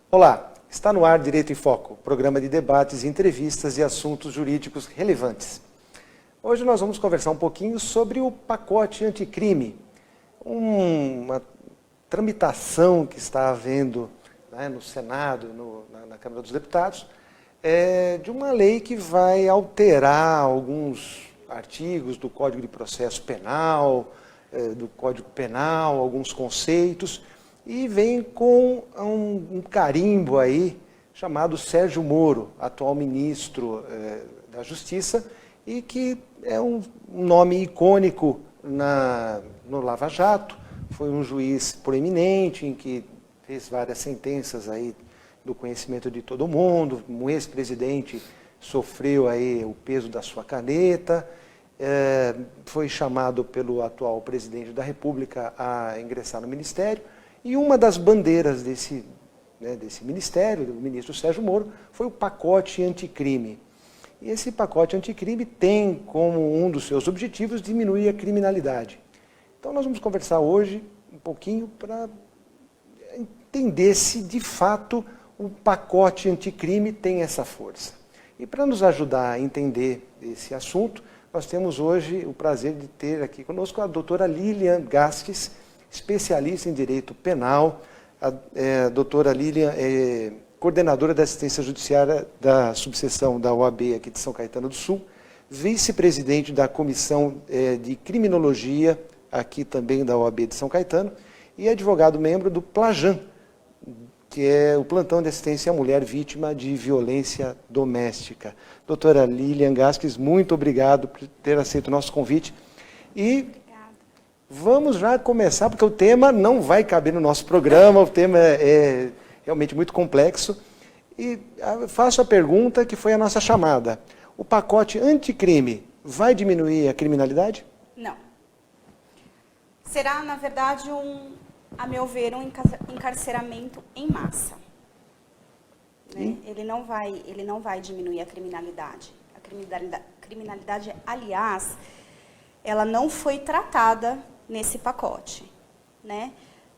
Olá, está no ar Direito em Foco, programa de debates, entrevistas e assuntos jurídicos relevantes. Hoje nós vamos conversar um pouquinho sobre o pacote anticrime, uma tramitação que está havendo, né, no Senado, na Câmara dos Deputados, de uma lei que vai alterar alguns artigos do Código de Processo Penal, do Código Penal, alguns conceitos, e vem com um carimbo aí, chamado Sérgio Moro, atual ministro da Justiça, e que é um nome icônico no Lava Jato. Foi um juiz proeminente, em que fez várias sentenças aí do conhecimento de todo mundo. Um ex-presidente sofreu aí o peso da sua caneta, foi chamado pelo atual presidente da República a ingressar no ministério, e uma das bandeiras desse ministério, do ministro Sérgio Moro, foi o pacote anticrime. E esse pacote anticrime tem como um dos seus objetivos diminuir a criminalidade. Então nós vamos conversar hoje um pouquinho para entender se de fato o pacote anticrime tem essa força. E para nos ajudar a entender esse assunto, nós temos hoje o prazer de ter aqui conosco a doutora Lilian Gasques, especialista em Direito Penal. A doutora Lilian é coordenadora da assistência judiciária da subseção da OAB aqui de São Caetano do Sul, vice-presidente da Comissão de Criminologia, aqui também da OAB de São Caetano, e advogado membro do PLAJAN, que é o Plantão de Assistência à Mulher Vítima de Violência Doméstica. Doutora Lilian Gasques, muito obrigado por ter aceito o nosso convite. E vamos já começar, porque o tema não vai caber no nosso programa, o tema é realmente muito complexo. E faço a pergunta que foi a nossa chamada. O pacote anticrime vai diminuir a criminalidade? Não. Será, na verdade, a meu ver, um encarceramento em massa. Né? Ele não vai diminuir a criminalidade. A criminalidade, aliás, ela não foi tratada nesse pacote. Né?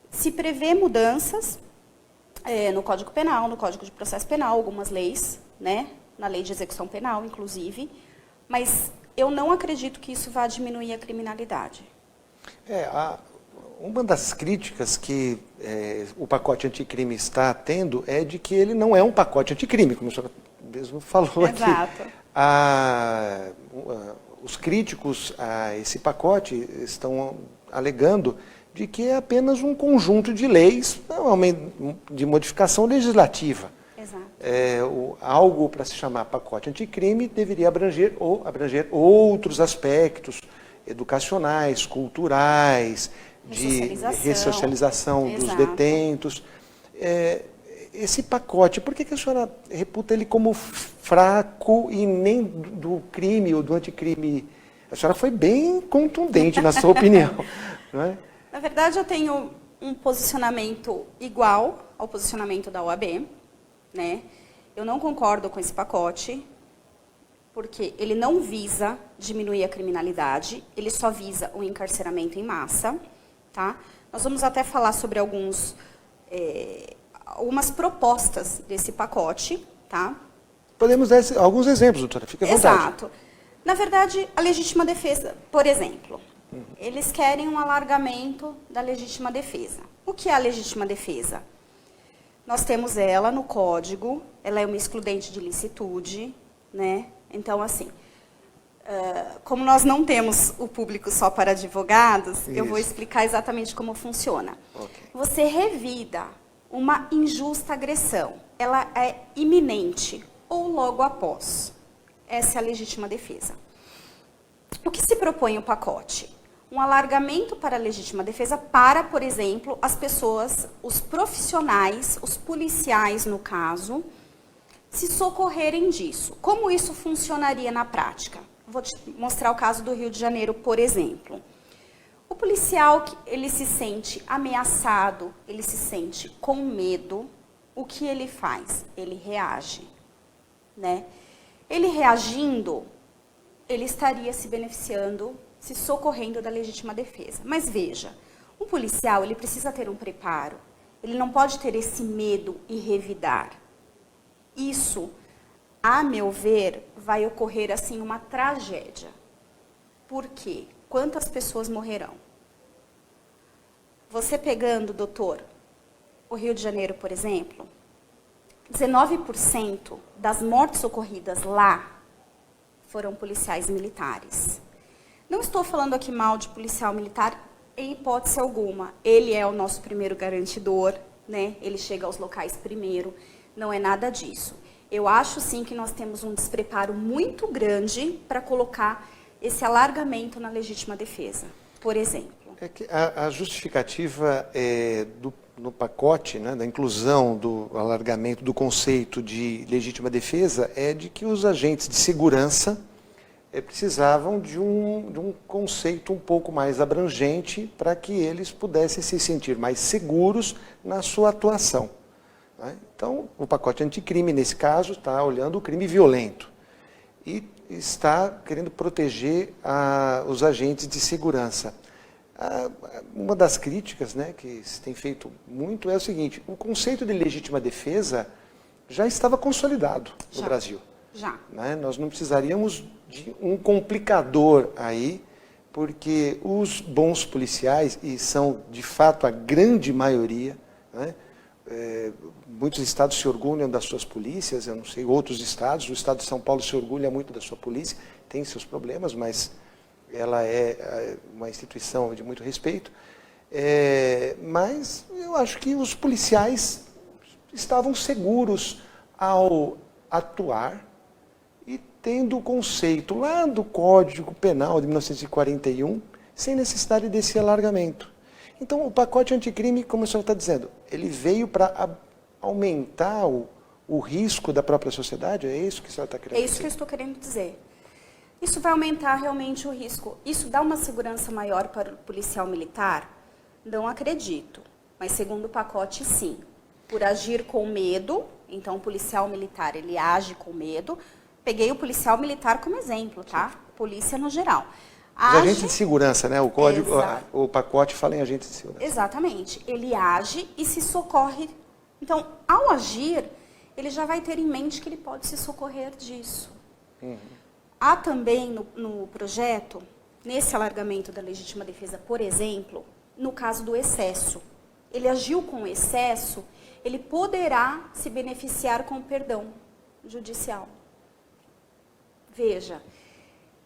Se prevê mudanças no Código Penal, no Código de Processo Penal, algumas leis, né? Na Lei de Execução Penal, inclusive, mas eu não acredito que isso vá diminuir a criminalidade. Uma das críticas que o pacote anticrime está tendo é de que ele não é um pacote anticrime, como o senhor mesmo falou. Exato. Aqui. Os críticos a esse pacote estão alegando de que é apenas um conjunto de leis de modificação legislativa. Exato. Algo para se chamar pacote anticrime deveria abranger outros aspectos educacionais, culturais, de ressocialização dos detentos. Esse pacote, por que a senhora reputa ele como fraco e nem do crime ou do anticrime? A senhora foi bem contundente na sua opinião, não é? Na verdade, eu tenho um posicionamento igual ao posicionamento da OAB, né? Eu não concordo com esse pacote, porque ele não visa diminuir a criminalidade, ele só visa o encarceramento em massa, tá? Nós vamos até falar sobre algumas propostas desse pacote, tá? Podemos dar alguns exemplos, doutora, fique à vontade. Exato. Na verdade, a legítima defesa, por exemplo, eles querem um alargamento da legítima defesa. O que é a legítima defesa? Nós temos ela no Código, ela é uma excludente de licitude, né? Então, assim, como nós não temos o público só para advogados, eu vou explicar exatamente como funciona. Okay. Você revida uma injusta agressão, ela é iminente ou logo após. Essa é a legítima defesa. O que se propõe o pacote? Um alargamento para a legítima defesa para, por exemplo, as pessoas, os profissionais, os policiais, no caso, se socorrerem disso. Como isso funcionaria na prática? Vou te mostrar o caso do Rio de Janeiro, por exemplo. O policial, ele se sente ameaçado, ele se sente com medo, o que ele faz? Ele reage, né? Ele reagindo, ele estaria se beneficiando, se socorrendo da legítima defesa. Mas veja, um policial, ele precisa ter um preparo, Ele não pode ter esse medo e revidar. Isso, a meu ver, vai ocorrer assim uma tragédia. Por quê? Quantas pessoas morrerão? Você pegando, doutor, o Rio de Janeiro, por exemplo, 19% das mortes ocorridas lá foram policiais militares. Não estou falando aqui mal de policial militar em hipótese alguma. Ele é o nosso primeiro garantidor, né? Ele chega aos locais primeiro, não é nada disso. Eu acho sim que nós temos um despreparo muito grande para colocar esse alargamento na legítima defesa, por exemplo. É que a justificativa no pacote, né, da inclusão do alargamento do conceito de legítima defesa é de que os agentes de segurança precisavam de um conceito um pouco mais abrangente para que eles pudessem se sentir mais seguros na sua atuação. Né? Então, o pacote anticrime, nesse caso, está olhando o crime violento e está querendo proteger os agentes de segurança. Uma das críticas, né, que se tem feito muito é o seguinte: o conceito de legítima defesa já estava consolidado no Brasil. Já. Né? Nós não precisaríamos de um complicador aí, porque os bons policiais, e são de fato a grande maioria, né? Muitos estados se orgulham das suas polícias, eu não sei, outros estados, o estado de São Paulo se orgulha muito da sua polícia, tem seus problemas, mas ela é uma instituição de muito respeito. Mas eu acho que os policiais estavam seguros ao atuar e tendo o conceito lá do Código Penal de 1941, sem necessidade desse alargamento. Então, o pacote anticrime, como o senhor está dizendo, ele veio para aumentar o risco da própria sociedade? É isso que o senhor está querendo dizer? É isso que eu estou querendo dizer. Isso vai aumentar realmente o risco. Isso dá uma segurança maior para o policial militar? Não acredito. Mas segundo o pacote, sim. Por agir com medo, então o policial militar, ele age com medo. Peguei o policial militar como exemplo, tá? Polícia no geral. Os agentes de segurança, né? O código, o pacote fala em agentes de segurança. Exatamente. Ele age e se socorre. Então, ao agir, ele já vai ter em mente que ele pode se socorrer disso. Uhum. Há também no projeto, nesse alargamento da legítima defesa, por exemplo, no caso do excesso. Ele agiu com excesso, ele poderá se beneficiar com o perdão judicial. Veja,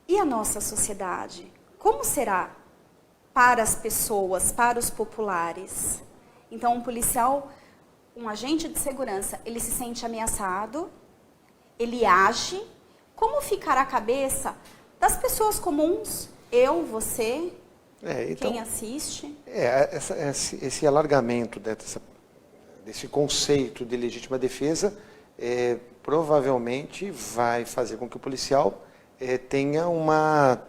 e a nossa sociedade? Como será para as pessoas, para os populares? Então, um policial, um agente de segurança, ele se sente ameaçado, ele age. Como ficará a cabeça das pessoas comuns? Eu, você, então, quem assiste? Esse alargamento desse conceito de legítima defesa provavelmente vai fazer com que o policial tenha uma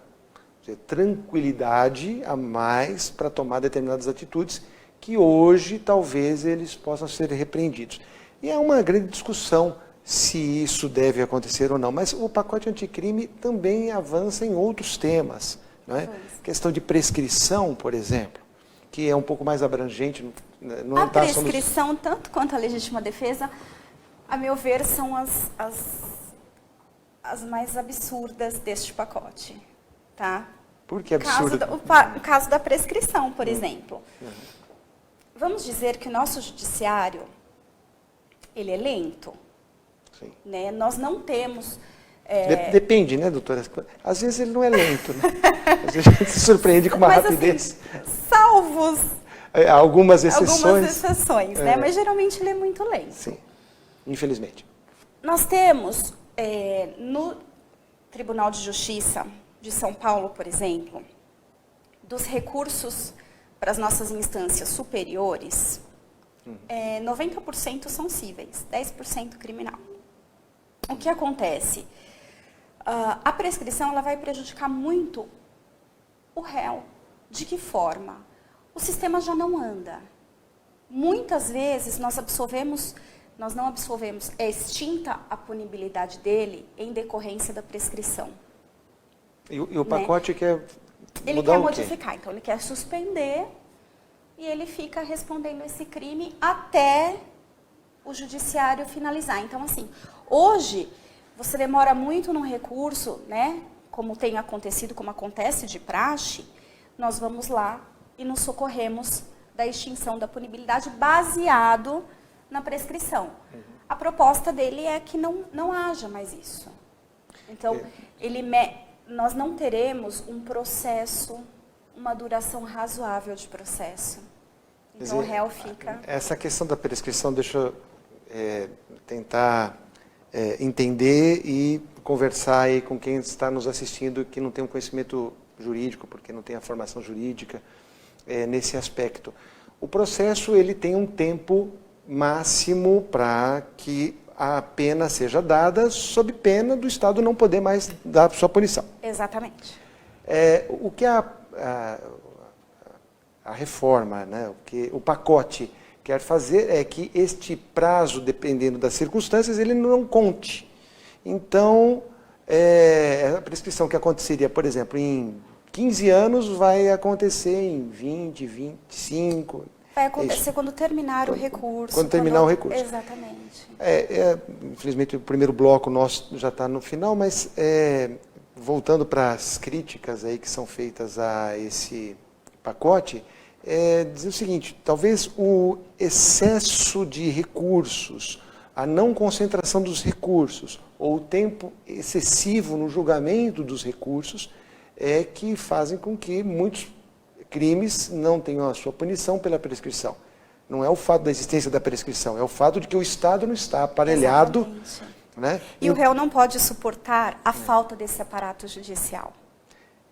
tranquilidade a mais para tomar determinadas atitudes que hoje talvez eles possam ser repreendidos. E é uma grande discussão se isso deve acontecer ou não, mas o pacote anticrime também avança em outros temas, não é? Questão de prescrição, por exemplo, que é um pouco mais abrangente. Não a prescrição, tanto quanto a legítima defesa, a meu ver, são as mais absurdas deste pacote, tá? Por que absurdo? O caso da prescrição, por exemplo. Vamos dizer que o nosso judiciário, ele é lento. Sim. Né? Nós não temos... Depende, né, doutora? Às vezes ele não é lento, né? Às vezes a gente se surpreende com uma rapidez. Assim, salvos algumas exceções. Algumas exceções, né? Mas geralmente ele é muito lento. Sim, infelizmente. Nós temos, no Tribunal de Justiça de São Paulo, por exemplo, dos recursos para as nossas instâncias superiores, 90% são cíveis, 10% criminal. O que acontece? A prescrição ela vai prejudicar muito o réu. De que forma? O sistema já não anda. Muitas vezes nós não absolvemos, é extinta a punibilidade dele em decorrência da prescrição. E o pacote quer mudar ele quer o quê? modificar, então ele quer suspender e ele fica respondendo esse crime até o judiciário finalizar. Então, assim, hoje você demora muito num recurso, né? Como tem acontecido, como acontece de praxe, nós vamos lá e nos socorremos da extinção da punibilidade baseado na prescrição. A proposta dele é que não haja mais isso. Então, nós não teremos um processo, uma duração razoável de processo. Então, o réu fica... Essa questão da prescrição, deixa eu tentar entender e conversar aí com quem está nos assistindo que não tem um conhecimento jurídico, porque não tem a formação jurídica nesse aspecto. O processo ele tem um tempo máximo para que a pena seja dada, sob pena do Estado não poder mais dar sua punição. Exatamente. O que a reforma, né, o que o pacote quer fazer é que este prazo, dependendo das circunstâncias, ele não conte. Então, a prescrição que aconteceria, por exemplo, em 15 anos, vai acontecer em 20, 25... Vai acontecer quando terminar o recurso. Quando terminar o recurso. Exatamente. Infelizmente, o primeiro bloco nosso já está no final, mas voltando para as críticas aí que são feitas a esse pacote, dizer o seguinte, talvez o excesso de recursos, a não concentração dos recursos, ou o tempo excessivo no julgamento dos recursos, que fazem com que muitos crimes não tenham a sua punição pela prescrição. Não é o fato da existência da prescrição, é o fato de que o Estado não está aparelhado. Né? E o réu não pode suportar a falta desse aparato judicial.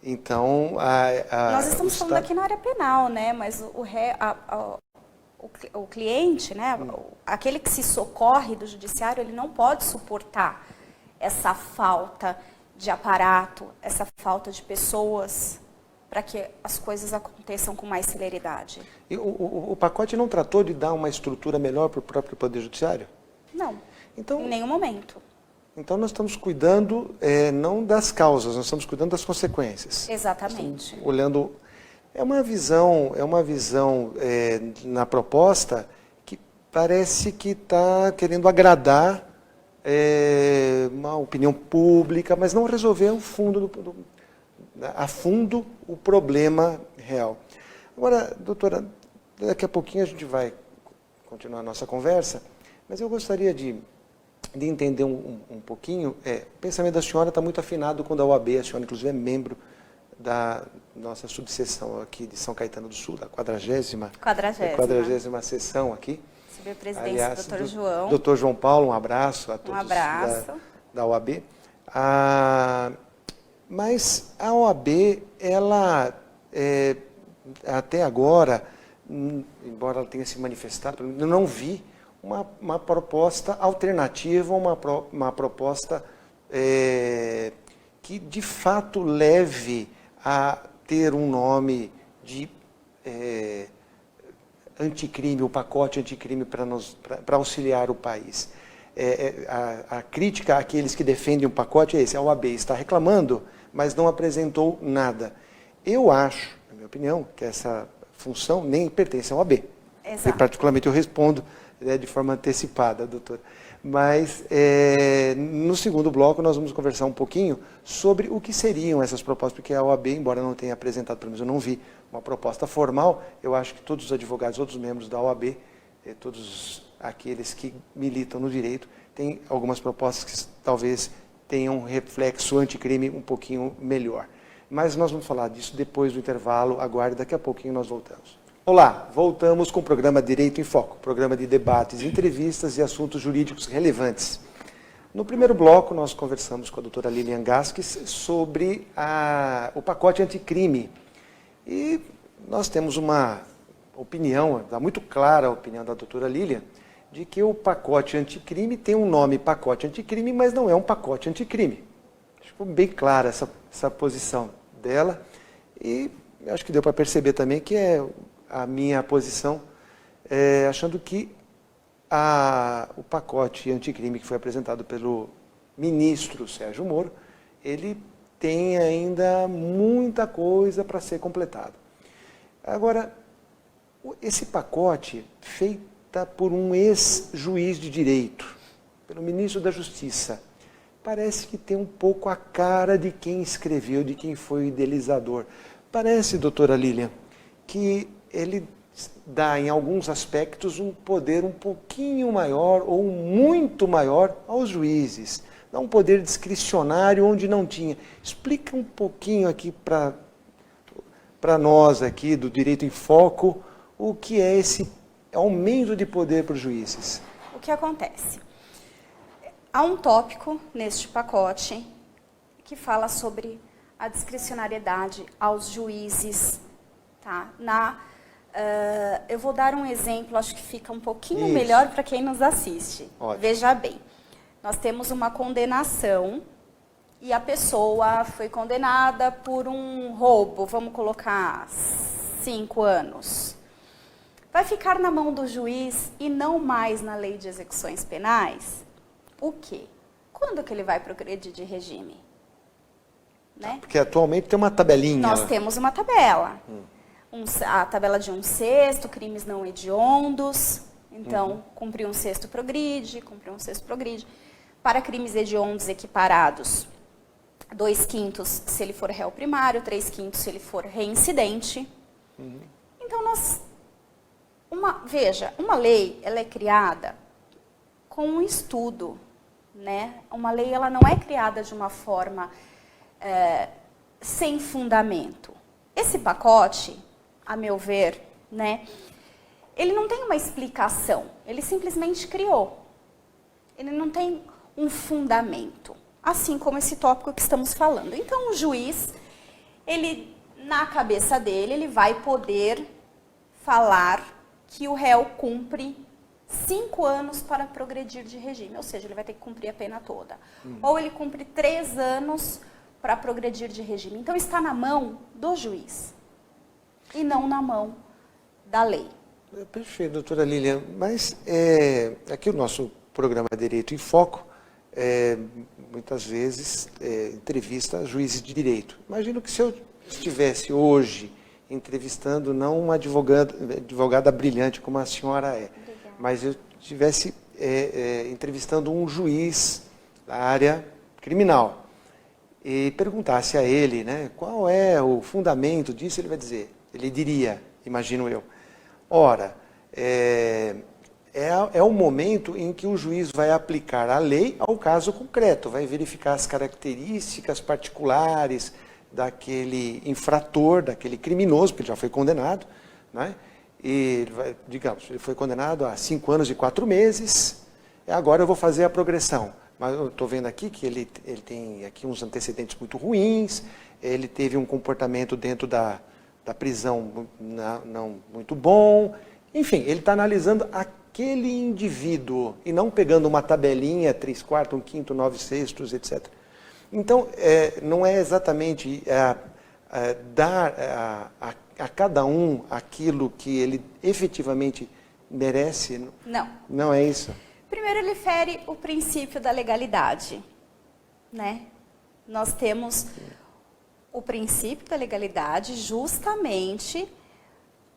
Então, nós estamos falando aqui na área penal, né? Mas o cliente, né? Aquele que se socorre do judiciário, ele não pode suportar essa falta de aparato, essa falta de pessoas para que as coisas aconteçam com mais celeridade. E o pacote não tratou de dar uma estrutura melhor para o próprio Poder Judiciário? Não, então, em nenhum momento. Então nós estamos cuidando não das causas, nós estamos cuidando das consequências. Exatamente. Olhando, é uma visão na proposta que parece que está querendo agradar uma opinião pública, mas não resolver a fundo o problema real. Agora, doutora, daqui a pouquinho a gente vai continuar a nossa conversa, mas eu gostaria de entender um pouquinho. O pensamento da senhora está muito afinado com o da OAB, a senhora inclusive é membro da nossa subseção aqui de São Caetano do Sul, da 40ª sessão aqui. Sob a presidência do Dr. João. Dr. João Paulo, um abraço a todos da OAB. Mas a OAB, ela, até agora, embora ela tenha se manifestado, eu não vi uma proposta alternativa, uma proposta que de fato leve a ter um nome de anticrime, o pacote anticrime para auxiliar o país. A crítica àqueles que defendem o pacote é esse: a OAB está reclamando, mas não apresentou nada. Eu acho, na minha opinião, que essa função nem pertence à OAB. Exato. E particularmente eu respondo de forma antecipada, doutora. Mas no segundo bloco nós vamos conversar um pouquinho sobre o que seriam essas propostas, porque a OAB, embora não tenha apresentado, pelo menos eu não vi uma proposta formal, eu acho que todos os advogados, todos os membros da OAB, todos aqueles que militam no direito, têm algumas propostas que talvez tenham um reflexo anticrime um pouquinho melhor. Mas nós vamos falar disso depois do intervalo, aguarde, daqui a pouquinho nós voltamos. Olá, voltamos com o programa Direito em Foco, programa de debates, entrevistas e assuntos jurídicos relevantes. No primeiro bloco, nós conversamos com a doutora Lilian Gasques sobre o pacote anticrime. E nós temos uma opinião, está muito clara a opinião da doutora Lilian, de que o pacote anticrime tem um nome pacote anticrime, mas não é um pacote anticrime. Ficou bem clara essa posição dela e acho que deu para perceber também que é a minha posição, achando que o pacote anticrime que foi apresentado pelo ministro Sérgio Moro, ele tem ainda muita coisa para ser completado. Agora, Esse pacote, feita por um ex-juiz de direito, pelo ministro da Justiça, parece que tem um pouco a cara de quem escreveu, de quem foi o idealizador. Parece, doutora Lilian, que ele dá, em alguns aspectos, um poder um pouquinho maior ou muito maior aos juízes. Dá um poder discricionário onde não tinha. Explica um pouquinho aqui para nós aqui do Direito em Foco o que é esse aumento de poder para os juízes. O que acontece? Há um tópico neste pacote que fala sobre a discricionariedade aos juízes. Tá? Eu vou dar um exemplo, acho que fica um pouquinho melhor para quem nos assiste. Ótimo. Veja bem, nós temos uma condenação e a pessoa foi condenada por um roubo, vamos colocar 5 anos. Vai ficar na mão do juiz e não mais na lei de execuções penais? O quê? Quando que ele vai progredir de regime? Né? Porque atualmente tem uma tabelinha. Nós temos uma tabela. A tabela de 1/6, crimes não hediondos. Então, cumprir 1/6 progride, cumprir 1/6 progride. Para crimes hediondos equiparados, 2/5 se ele for réu primário, 3/5 se ele for reincidente. Então, veja, uma lei, ela é criada com um estudo, né? Uma lei, ela não é criada de uma forma sem fundamento. Esse pacote, a meu ver, né, ele não tem uma explicação, ele simplesmente criou. Ele não tem um fundamento, assim como esse tópico que estamos falando. Então, o juiz, ele, na cabeça dele, ele vai poder falar que o réu cumpre 5 anos para progredir de regime, ou seja, ele vai ter que cumprir a pena toda. Ou ele cumpre 3 anos para progredir de regime. Então, está na mão do juiz e não na mão da lei. Perfeito, doutora Lilian. Mas aqui o nosso programa Direito em Foco, muitas vezes, entrevista juízes de direito. Imagino que se eu estivesse hoje entrevistando não uma advogada brilhante como a senhora é, mas eu estivesse entrevistando um juiz da área criminal e perguntasse a ele, né, qual é o fundamento disso, ele diria, imagino eu, ora, é o momento em que o juiz vai aplicar a lei ao caso concreto, vai verificar as características particulares daquele infrator, daquele criminoso, porque ele já foi condenado, né? E, digamos, ele foi condenado a 5 anos e 4 meses, agora eu vou fazer a progressão. Mas eu estou vendo aqui que ele tem aqui uns antecedentes muito ruins, ele teve um comportamento dentro da prisão não muito bom, enfim, ele está analisando aquele indivíduo e não pegando uma tabelinha, 3/4, 1/5, 9/6, etc. Então, não é exatamente dar a cada um aquilo que ele efetivamente merece? Não. Não é isso? Primeiro, ele fere o princípio da legalidade, né? Nós temos o princípio da legalidade justamente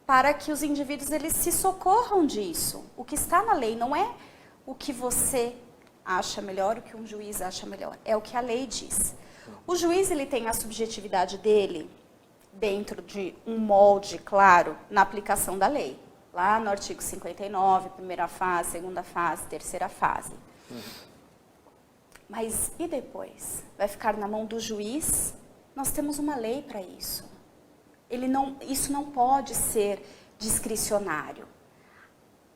para que os indivíduos eles se socorram disso. O que está na lei não é o que você acha melhor, o que um juiz acha melhor, é o que a lei diz. O juiz ele tem a subjetividade dele dentro de um molde, claro, na aplicação da lei. Lá no artigo 59, primeira fase, segunda fase, terceira fase. Mas e depois? Vai ficar na mão do juiz? Nós temos uma lei para isso. Isso não pode ser discricionário.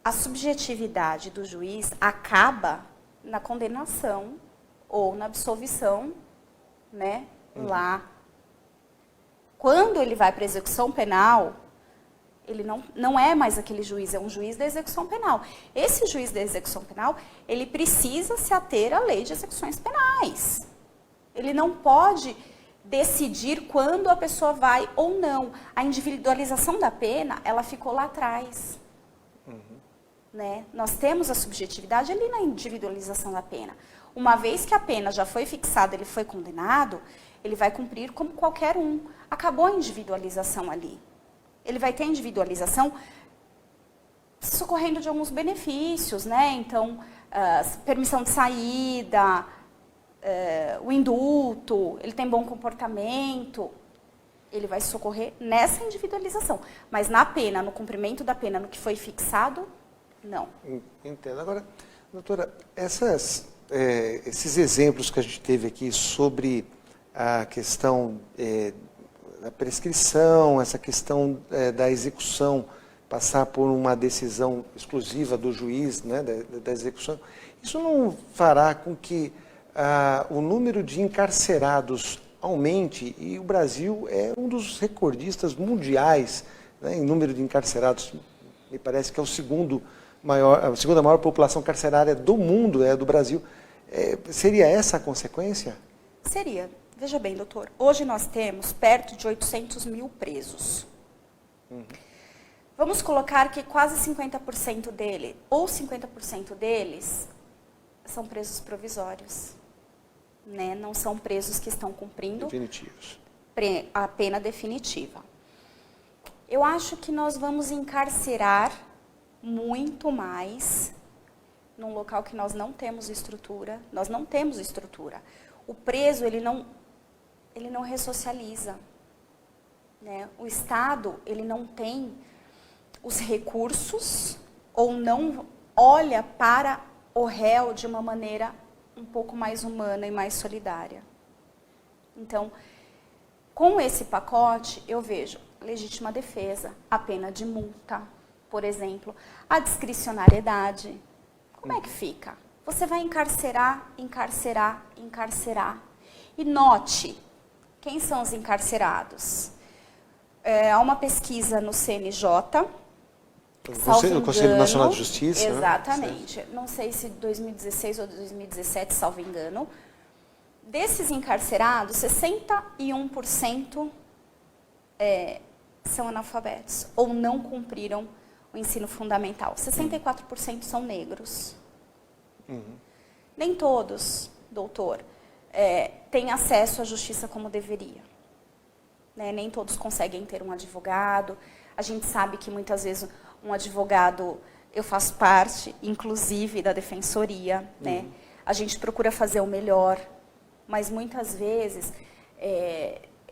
A subjetividade do juiz acaba na condenação ou na absolvição, né? Lá. Quando ele vai para a execução penal, ele não é mais aquele juiz, é um juiz da execução penal. Esse juiz da execução penal, ele precisa se ater à lei de execuções penais. Ele não pode decidir quando a pessoa vai ou não. A individualização da pena, ela ficou lá atrás. Né? Nós temos a subjetividade ali na individualização da pena. Uma vez que a pena já foi fixada, ele foi condenado, ele vai cumprir como qualquer um. Acabou a individualização ali. Ele vai ter individualização socorrendo de alguns benefícios, né? Então, permissão de saída, o indulto, ele tem bom comportamento, ele vai socorrer nessa individualização. Mas na pena, no cumprimento da pena, no que foi fixado, não. Entendo. Agora, doutora, esses exemplos que a gente teve aqui sobre a questão da prescrição, essa questão da execução, passar por uma decisão exclusiva do juiz, né, da execução, isso não fará com que o número de encarcerados aumente, e o Brasil é um dos recordistas mundiais, né, em número de encarcerados. Me parece que é a segunda maior população carcerária do mundo, do Brasil. Seria essa a consequência? Seria. Veja bem, doutor, hoje nós temos perto de 800 mil presos. Vamos colocar que quase 50% dele, ou 50% deles, são presos provisórios. Né? Não são presos que estão cumprindo definitivos. A pena definitiva. Eu acho que nós vamos encarcerar muito mais num local que nós não temos estrutura. Nós não temos estrutura. O preso, ele não ressocializa. Né? O Estado, ele não tem os recursos ou não olha para o réu de uma maneira um pouco mais humana e mais solidária. Então, com esse pacote, eu vejo legítima defesa, a pena de multa, por exemplo, a discricionariedade. Como é que fica? Você vai encarcerar, encarcerar, encarcerar. E note, quem são os encarcerados? Há uma pesquisa no CNJ, o Conselho Nacional de Justiça. Exatamente. Né? Não sei se 2016 ou 2017, salvo engano. Desses encarcerados, 61% são analfabetos ou não cumpriram o ensino fundamental. 64% são negros. Nem todos, doutor, têm acesso à justiça como deveria. Né? Nem todos conseguem ter um advogado. A gente sabe que muitas vezes um advogado, eu faço parte, inclusive, da defensoria, né? A gente procura fazer o melhor, mas muitas vezes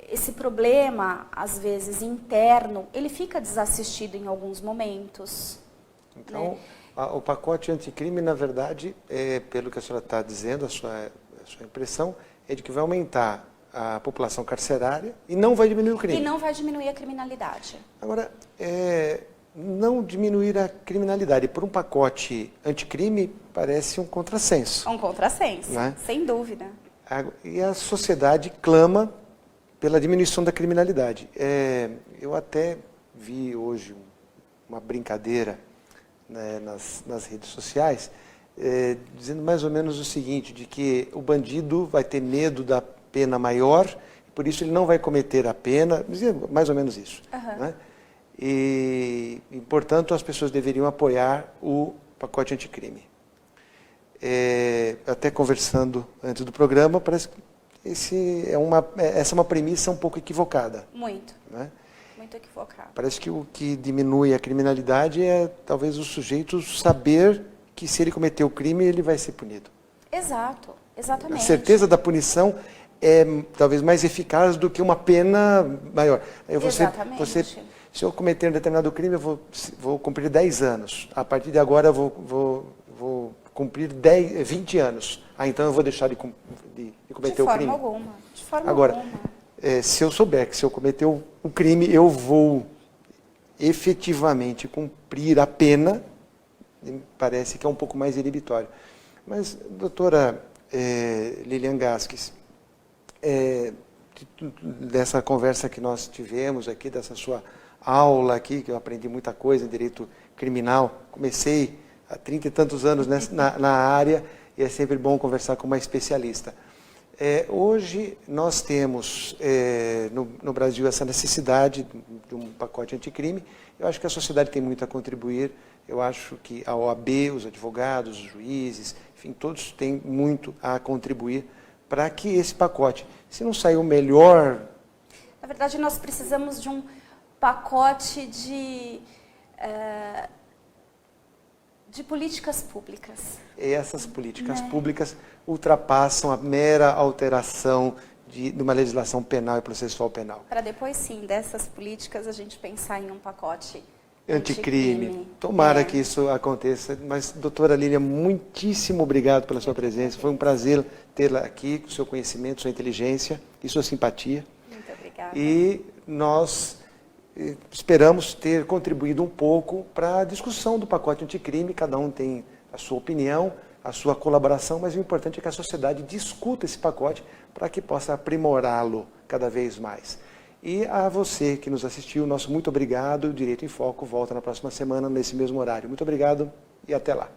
esse problema, às vezes interno, ele fica desassistido em alguns momentos. Então, né? O pacote anticrime, na verdade, pelo que a senhora está dizendo, a sua impressão, é de que vai aumentar a população carcerária e não vai diminuir o crime. E não vai diminuir a criminalidade. Agora, não diminuir a criminalidade por um pacote anticrime parece um contrassenso. Um contrassenso, né? Sem dúvida. E a sociedade clama pela diminuição da criminalidade. Eu até vi hoje uma brincadeira, né, nas redes sociais, dizendo mais ou menos o seguinte, de que o bandido vai ter medo da pena maior, por isso ele não vai cometer a pena, mais ou menos isso. Né? E, portanto, as pessoas deveriam apoiar o pacote anticrime. Até conversando antes do programa, parece que essa é uma premissa um pouco equivocada. Muito. Né? Muito equivocada. Parece que o que diminui a criminalidade é talvez o sujeito saber que se ele cometer o crime, ele vai ser punido. Exato, exatamente. A certeza da punição é talvez mais eficaz do que uma pena maior. Exatamente. Se eu cometer um determinado crime, eu vou cumprir 10 anos. A partir de agora, eu vou cumprir 20 anos. Então eu vou deixar de cometer o crime. De forma agora, alguma. Se eu souber que se eu cometer o crime, eu vou efetivamente cumprir a pena, parece que é um pouco mais inibitório. Mas, doutora Lilian Gasques, dessa conversa que nós tivemos aqui, dessa sua aula aqui, que eu aprendi muita coisa em direito criminal, comecei há 30 e tantos anos na área, e é sempre bom conversar com uma especialista. Hoje nós temos no Brasil essa necessidade de um pacote anticrime. Eu acho que a sociedade tem muito a contribuir, eu acho que a OAB, os advogados, os juízes, enfim, todos têm muito a contribuir para que esse pacote, se não sair o melhor... Na verdade, nós precisamos de um pacote De políticas públicas. Essas políticas públicas ultrapassam a mera alteração de uma legislação penal e processual penal. Para depois, sim, dessas políticas, a gente pensar em um pacote anticrime. Tomara que isso aconteça. Mas, doutora Lília, muitíssimo obrigado pela sua presença. Foi um prazer tê-la aqui, com o seu conhecimento, sua inteligência e sua simpatia. Muito obrigada. E nós esperamos ter contribuído um pouco para a discussão do pacote anticrime. Cada um tem a sua opinião, a sua colaboração, mas o importante é que a sociedade discuta esse pacote para que possa aprimorá-lo cada vez mais. E a você que nos assistiu, nosso muito obrigado. Direito em Foco volta na próxima semana, nesse mesmo horário. Muito obrigado e até lá.